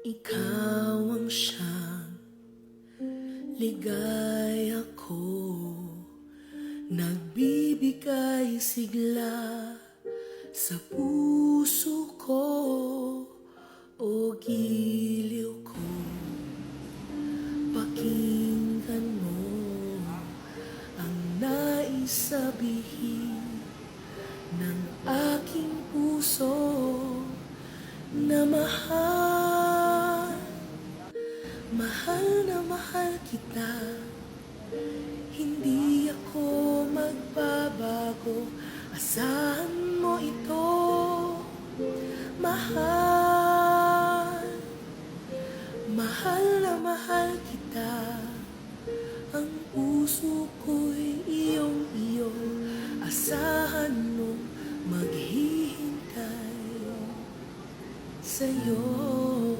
Ikaw ang siyang ligaya ko, nagbibigay sigla sa puso ko, o giliw ko. Pakinggan mo ang nais sabihin ng aking puso na mahal. Mahal na mahal kita, hindi ako magbabago, asahan mo ito. Mahal, mahal na mahal kita, ang puso ko'y iyong-iyo, asahan mong maghihintay sa'yo.